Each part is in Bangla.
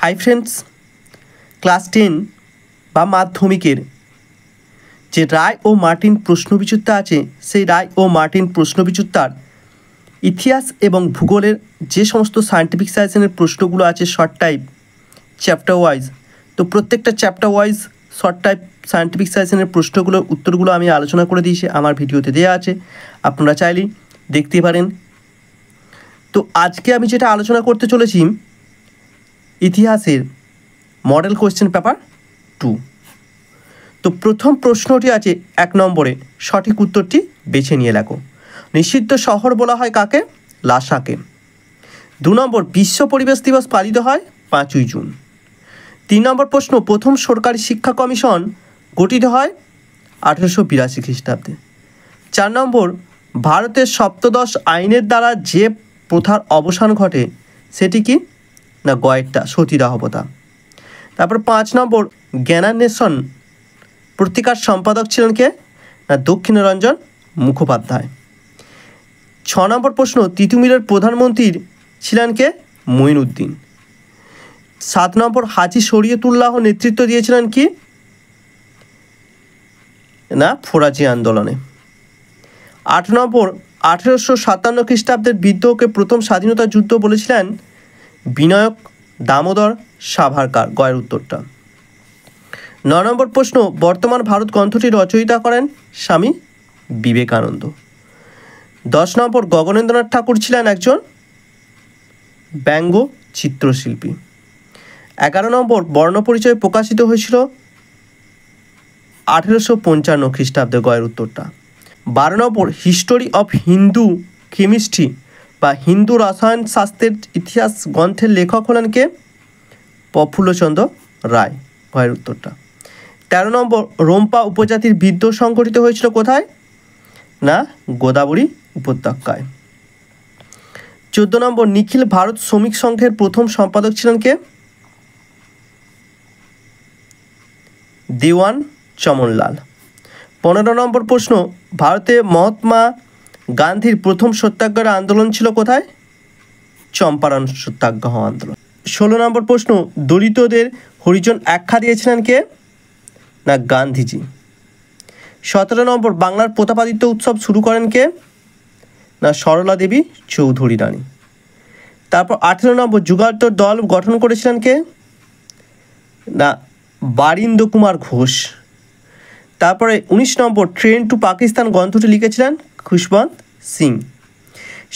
হাই ফ্রেন্ডস, ক্লাস 10 বা মাধ্যমিকের যে রায় ও মার্টিন প্রশ্নবিচিত্রা আছে, সেই রায় ও মার্টিন প্রশ্নবিচিত্রার ইতিহাস এবং ভূগোলের যে সমস্ত সায়েন্টিফিক সাজেশনের প্রশ্নগুলো আছে শর্ট টাইপ চ্যাপ্টার ওয়াইজ, তো প্রত্যেকটা chapter wise short type scientific সাজেশনের প্রশ্নগুলোর উত্তরগুলো আমি আলোচনা করে দিয়েছি, আমার ভিডিওতে দেওয়া আছে, আপনারা চাইলেই দেখতে পারেন। তো আজকে আমি যেটা আলোচনা করতে চলেছি ইতিহাসের মডেল কোয়েশ্চেন পেপার 2। তো প্রথম প্রশ্নটি আছে 1 নম্বরে, সঠিক উত্তরটি বেছে নিয়ে লেখো। নিষিদ্ধ শহর বলা হয় কাকে? লাসাকে। 2 নম্বর, বিশ্ব পরিবেশ দিবস পালিত হয় 5ই জুন। 3 নম্বর প্রশ্ন, প্রথম সরকারি শিক্ষা কমিশন গঠিত হয় 1882 খ্রিস্টাব্দে। 4 নম্বর, ভারতের সপ্তদশ আইনের দ্বারা যে প্রথার অবসান ঘটে সেটি কি? না গয়েরটা, সতীদাহ প্রথা। তারপর 5 নম্বর, জ্ঞানান্বেষণ পত্রিকার সম্পাদক ছিলেন কে? না দক্ষিণরঞ্জন মুখোপাধ্যায়। 6 নম্বর প্রশ্ন, তিতুমিরের প্রধানমন্ত্রী ছিলেন কে? মঈনুদ্দিন। 7 নম্বর, হাজী শরীয়তুল্লাহ নেতৃত্ব দিয়েছিলেন কি? না ফরাজি আন্দোলনে। 8 নম্বর, 1857 খ্রিস্টাব্দের বিদ্রোহকে প্রথম স্বাধীনতা যুদ্ধ বলেছিলেন বিনায়ক দামোদর সাভারকার, গয়ের উত্তরটা। 9 নম্বর প্রশ্ন, বর্তমান ভারত গ্রন্থটি রচয়িতা করেন স্বামী বিবেকানন্দ। 10 নম্বর, গগনেন্দ্রনাথ ঠাকুর ছিলেন একজন ব্যঙ্গ চিত্রশিল্পী। 11 নম্বর, বর্ণপরিচয় প্রকাশিত হয়েছিল 1855 খ্রিস্টাব্দে, গয়ের উত্তরটা। 12 নম্বর, হিস্টোরি অফ হিন্দু কেমিস্ট্রি বা হিন্দু রসায়ন শাস্ত্রের ইতিহাস গ্রন্থের লেখক হলেন কে? প্রফুল্লচন্দ্র রায়, গয়ের উত্তরটা। 13 নম্বর, রম্পা উপজাতির বিদ্রোহ সংঘটিত হয়েছিল কোথায়? না গোদাবরী উপত্যকায়। 14 নম্বর, নিখিল ভারত শ্রমিক সংঘের প্রথম সম্পাদক ছিলেন কে? দেওয়ান চমনলাল। 15 নম্বর প্রশ্ন, ভারতে মহাত্মা গান্ধীর প্রথম সত্যাগ্রহ আন্দোলন ছিল কোথায়? চম্পারণ সত্যাগ্রহ আন্দোলন। 16 নম্বর প্রশ্ন, দলিতদের হরিজন আখ্যা দিয়েছিলেন কে? না গান্ধীজি। 17 নম্বর, বাংলার প্রতাপাদিত্য উৎসব শুরু করেন কে? না সরলা দেবী চৌধুরী রানী। তারপর 18 নম্বর, যুগান্তর দল গঠন করেছিলেন কে? না বারিন্দ্র কুমার ঘোষ। তারপরে 19 নম্বর, ট্রেন টু পাকিস্তান গ্রন্থটি লিখেছিলেন খুশবন্ত সিং।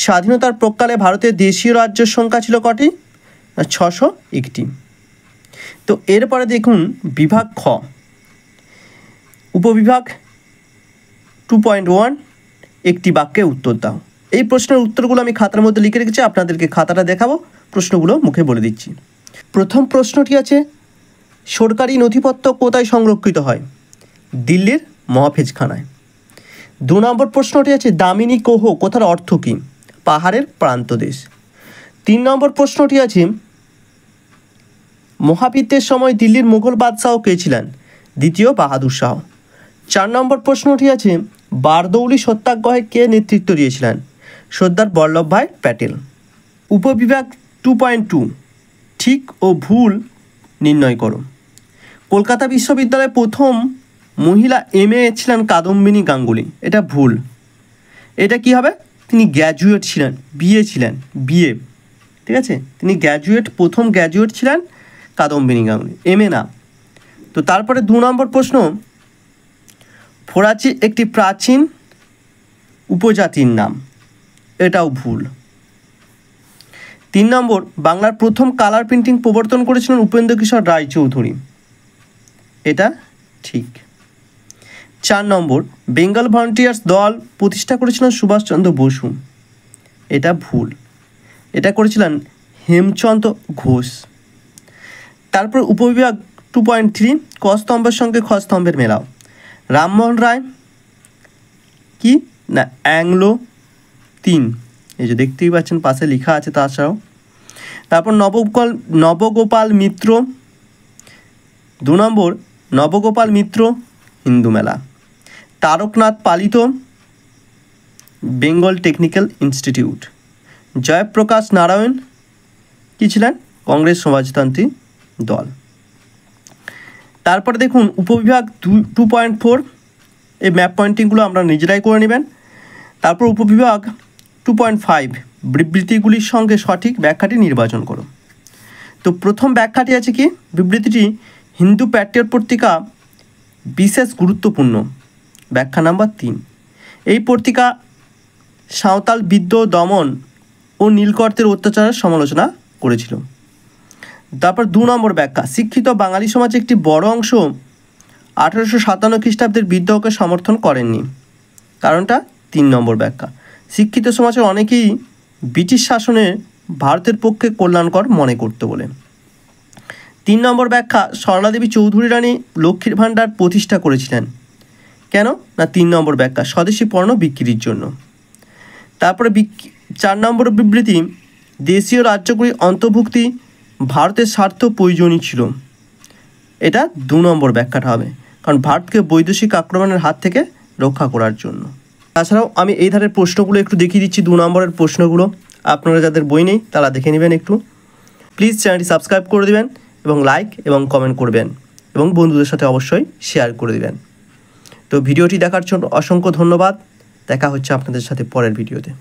স্বাধীনতার প্রকালে ভারতের দেশীয় রাজ্যের সংখ্যা ছিল কটি? না 601টি। তো এরপরে দেখুন বিভাগ খ, উপবিভাগ 2.1, একটি বাক্যে উত্তর দাও। এই প্রশ্নের উত্তরগুলো আমি খাতার মধ্যে লিখে রেখেছি, আপনাদেরকে খাতাটা দেখাবো, প্রশ্নগুলো মুখে বলে দিচ্ছি। প্রথম প্রশ্নটি আছে, সরকারি নথিপত্র কোথায় সংরক্ষিত হয়? দিল্লির মহাফেজখানায়। 2 নম্বর প্রশ্নটি আছে, দামিনী কোহ কথার অর্থ কী? পাহাড়ের প্রান্তদেশ। 3 নম্বর প্রশ্নটি আছে, মহাবিদ্যের সময় দিল্লির মুঘল বাদশাহ কে ছিলেন? দ্বিতীয় বাহাদুর শাহ। 4 নম্বর প্রশ্নটি আছে, বারদৌলি সত্যাগ্রহে কে নেতৃত্ব দিয়েছিলেন? সর্দার বল্লভভাই প্যাটেল। উপবিভাগ 2.2, ঠিক ও ভুল নির্ণয় করো। কলকাতা বিশ্ববিদ্যালয়ের প্রথম মহিলা MA ছিলেন কাদম্বিনী গাঙ্গুলি, এটা ভুল। এটা কি হবে? তিনি গ্র্যাজুয়েট ছিলেন, BA ছিলেন, BA, ঠিক আছে, তিনি গ্র্যাজুয়েট, প্রথম গ্র্যাজুয়েট ছিলেন কাদম্বিনী গাঙ্গুলি, MA না। তো তারপরে 2 নম্বর প্রশ্ন, ফরাচি একটি প্রাচীন উপজাতির নাম, এটাও ভুল। 3 নম্বর, বাংলার প্রথম কালার প্রিন্টিং প্রবর্তন করেছিলেন উপেন্দ্র কিশোর রায়চৌধুরী, এটা ঠিক। 4 নম্বর, বেঙ্গল ভলান্টিয়ার্স দল প্রতিষ্ঠা করেছিলেন সুভাষচন্দ্র বসু, এটা ভুল, এটা করেছিলেন হেমচন্দ্র ঘোষ। তারপর উপবিভাগ 2.3, ক স্তম্ভের সঙ্গে খ স্তম্ভের মেলাও। রামমোহন রায় কি? না অ্যাংলো 3, এই যে দেখতেই পাচ্ছেন পাশে লেখা আছে তাছাড়াও। তারপর নবগোপাল মিত্র। 2 নম্বর, নবগোপাল মিত্র হিন্দু মেলা। তারকনাথ পালিত বেঙ্গল টেকনিক্যাল ইনস্টিটিউট। জয়প্রকাশ নারায়ণ কি ছিলেন? কংগ্রেস সমাজতান্ত্রিক দল। তারপরে দেখুন উপবিভাগ 2.4, এই ম্যাপ পয়েন্টিংগুলো আমরা নিজেরাই করে নেবেন। তারপর উপবিভাগ 2.5 বিবৃতিগুলির সঙ্গে সঠিক ব্যাখ্যাটি নির্বাচন করো। তো প্রথম ব্যাখ্যাটি আছে কি, বিবৃতিটি হিন্দু প্যাট্রিয়ট পত্রিকা বিশেষ গুরুত্বপূর্ণ। ব্যাখ্যা নাম্বার 3, এই পত্রিকা সাঁওতাল বিদ্রোহ দমন ও নীলকরদের অত্যাচারের সমালোচনা করেছিল। তারপর 2 নম্বর ব্যাখ্যা, শিক্ষিত বাঙালি সমাজে একটি বড় অংশ 1857 খ্রিস্টাব্দের বিদ্রোহকে সমর্থন করেননি। কারণটা 3 নম্বর ব্যাখ্যা, শিক্ষিত সমাজের অনেকেই ব্রিটিশ শাসনে ভারতের পক্ষে কল্যাণকর মনে করতে বলে। 3 নম্বর ব্যাখ্যা, সরলা দেবী চৌধুরী রানী লক্ষ্মীর ভাণ্ডার প্রতিষ্ঠা করেছিলেন। কেন না 3 নম্বর ব্যাখ্যা, স্বদেশি পণ্য বিক্রির জন্য। তারপরে 4 নম্বর বিবৃতি, দেশীয় রাজ্যগুলির অন্তর্ভুক্তি ভারতের স্বার্থ প্রয়োজনীয় ছিল। এটা 2 নম্বর ব্যাখ্যাটা হবে, কারণ ভারতকে বৈদেশিক আক্রমণের হাত থেকে রক্ষা করার জন্য। তাছাড়াও আমি এই ধারের প্রশ্নগুলো একটু দেখিয়ে দিচ্ছি, 2 নম্বরের প্রশ্নগুলো আপনারা যাদের বই নেই তারা দেখে নেবেন একটু। প্লিজ চ্যানেলটি সাবস্ক্রাইব করে দেবেন এবং লাইক এবং কমেন্ট করবেন এবং বন্ধুদের সাথে অবশ্যই শেয়ার করে দেবেন। তো ভিডিওটি দেখার জন্য অসংখ্য ধন্যবাদ। দেখা হচ্ছে আপনাদের সাথে পরের ভিডিওতে।